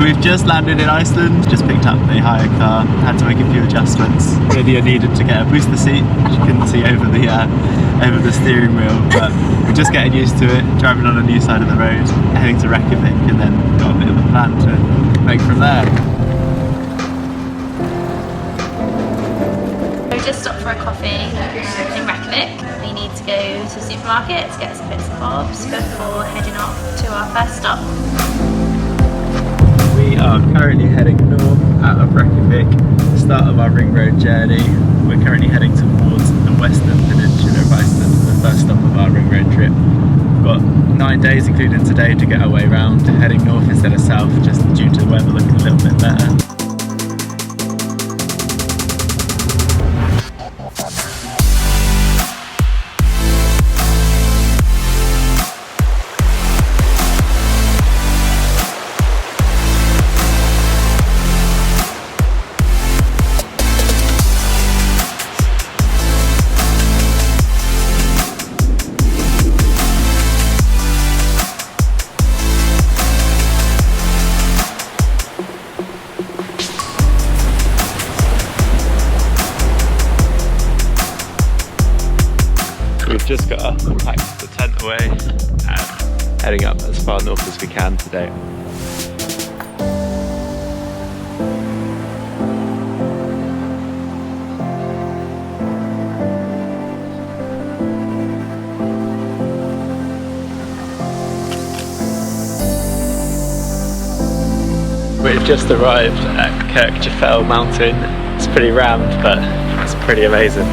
We've just landed in Iceland, just picked up a hire car, had to make a few adjustments. Lydia needed to get a booster seat, she couldn't see over the steering wheel, but we're just getting used to it, driving on a new side of the road, heading to Reykjavik, and then got a bit of a plan to make from there. We just stopped for a coffee in Reykjavik. We need to go to the supermarket to get some bits and bobs before heading off to our first stop. We are currently heading north out of Reykjavik, start of our ring road journey. We're currently heading towards the western peninsula of Iceland, the first stop of our ring road trip. We've got 9 days, including today, to get our way around, heading north instead of south, just due to the weather looking a little bit better. We've just got up and packed the tent away and heading up as far north as we can today. We've just arrived at Kirkjafell mountain. It's pretty rammed, but it's pretty amazing.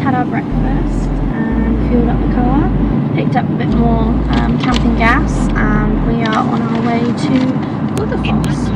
Had our breakfast and fueled up the car, picked up a bit more camping gas, and we are on our way to Waterfalls.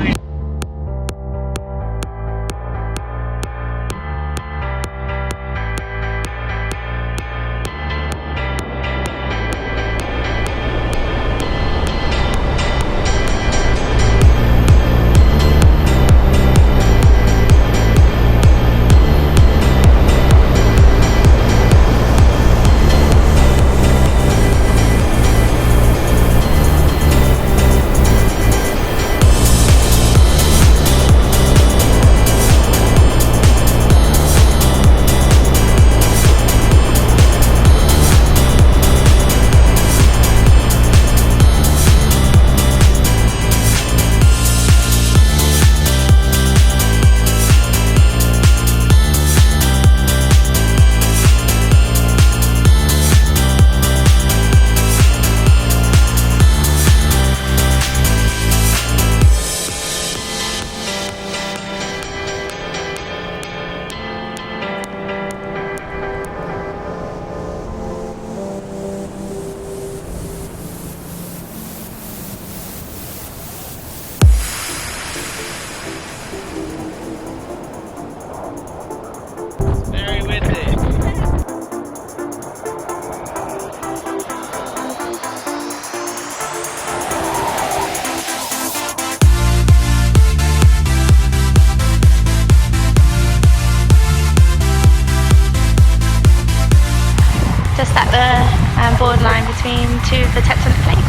Just at the borderline between two of the tectonic plates.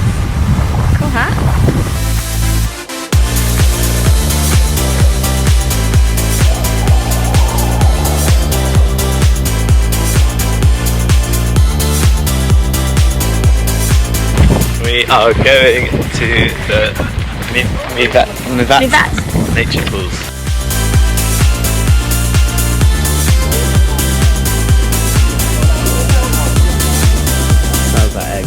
Cool, huh? We are going to the minuets. Nature pools. Smells like egg.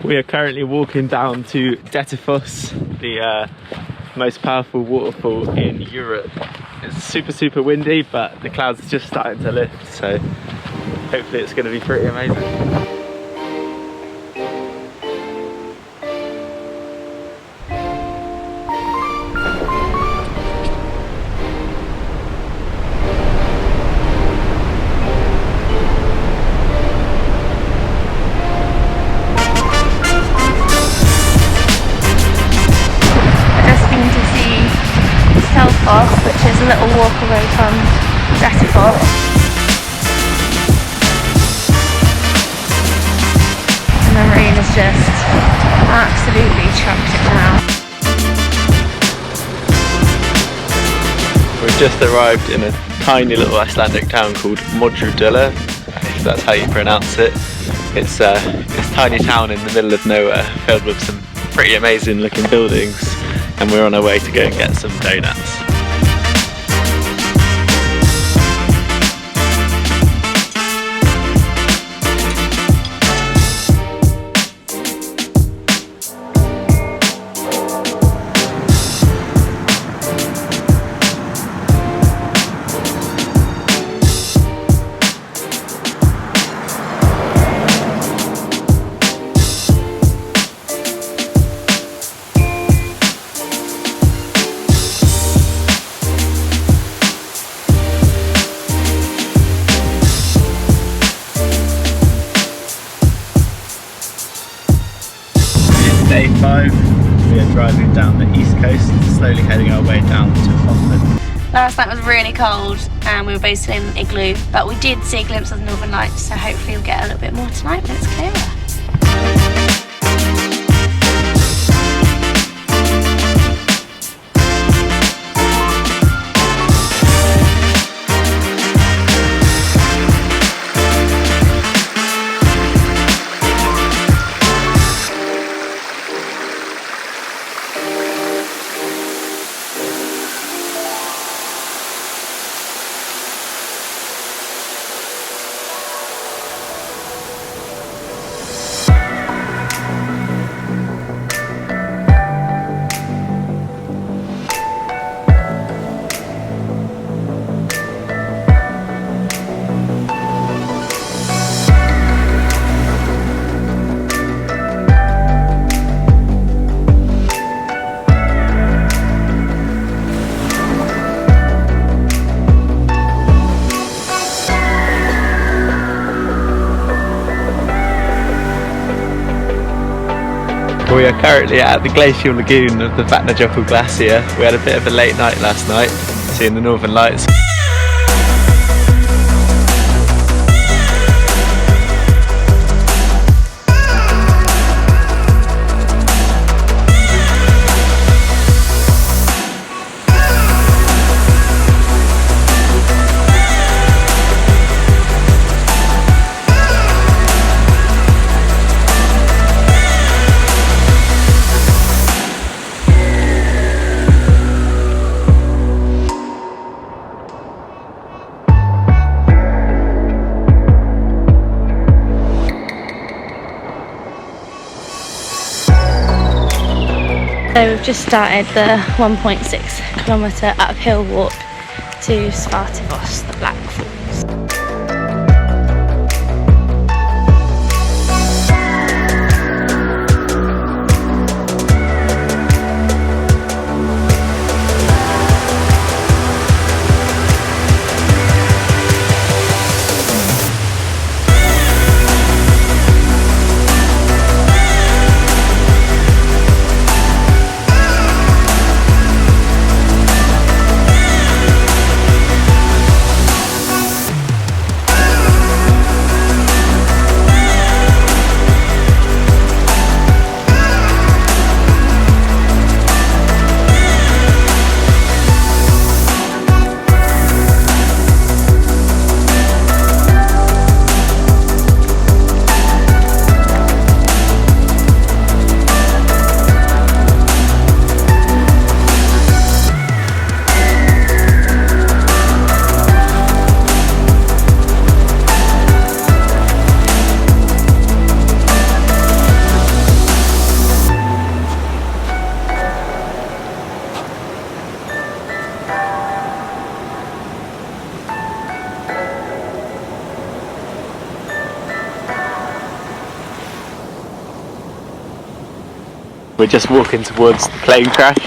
We are currently walking down to Dettifoss, the most powerful waterfall in Europe. It's super windy, but the clouds are just starting to lift, so hopefully it's going to be pretty amazing. Which is a little walk away from Dettifoss. And the rain has just absolutely chucked it down. We've just arrived in a tiny little Icelandic town called Modrudula, if that's how you pronounce it. It's a tiny town in the middle of nowhere, filled with some pretty amazing looking buildings, and we're on our way to go and get some donuts. Day 5, we are driving down the east coast, slowly heading our way down to Scotland. Last night was really cold and we were basically in an igloo, but we did see a glimpse of the Northern Lights, so hopefully we'll get a little bit more tonight when it's clearer. We are currently at the glacial lagoon of the Vatnajökull glacier. We had a bit of a late night last night, seeing the Northern Lights. So we've just started the 1.6 kilometre uphill walk to Svartifoss, the Black Falls. we're just walking towards the plane crash.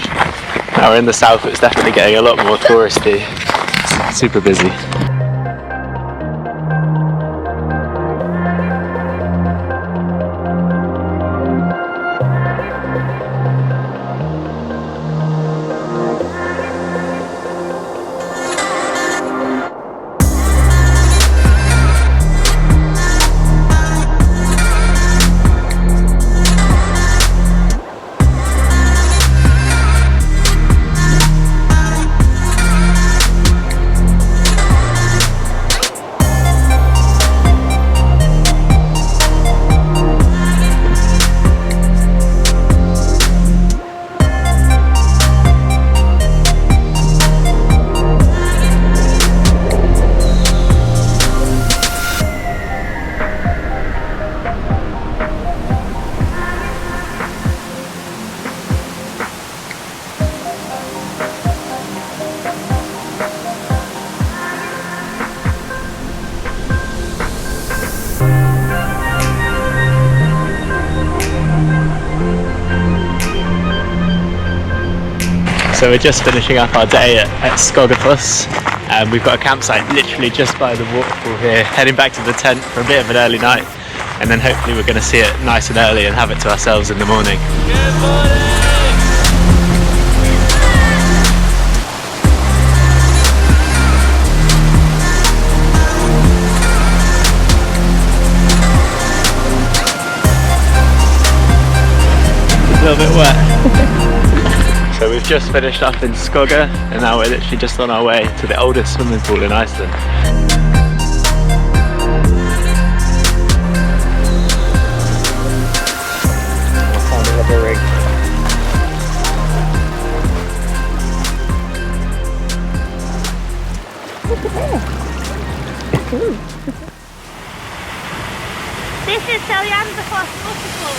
Now we're in the south, it's definitely getting a lot more touristy. It's super busy. So we're just finishing up our day at Skogafoss, and we've got a campsite literally just by the waterfall here, heading back to the tent for a bit of an early night, and then hopefully we're going to see it nice and early and have it to ourselves in the morning. Good morning! A little bit wet. So we've just finished up in Skoga, and now we're literally just on our way to the oldest swimming pool in Iceland. I found a rubber rig. This is Seljanderfoss waterfall.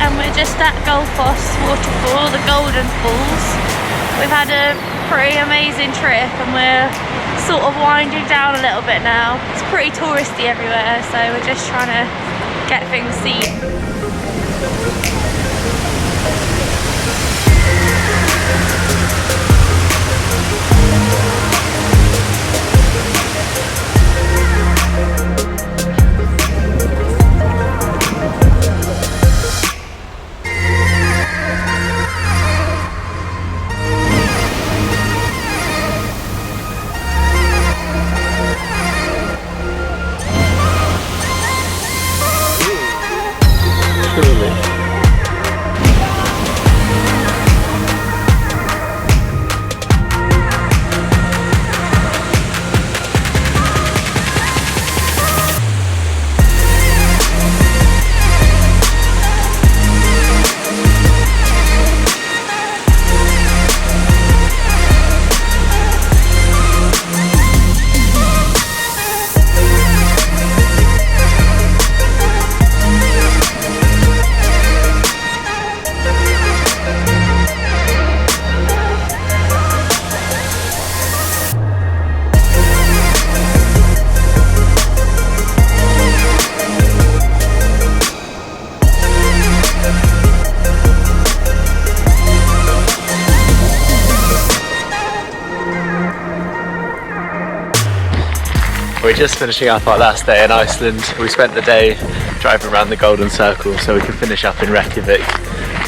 And we're just at Gullfoss waterfall, the Golden Falls. We've had a pretty amazing trip and we're sort of winding down a little bit now. It's pretty touristy everywhere, so we're just trying to get things seen. We're just finishing up our last day in Iceland. We spent the day driving around the Golden Circle so we can finish up in Reykjavik.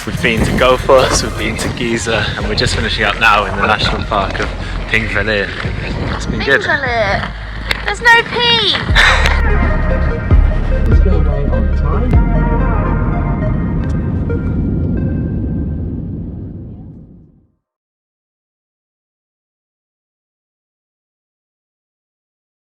We've been to Gullfoss, we've been to Giza, and we're just finishing up now in the National Park of Thingvellir. It's been good. There's no P!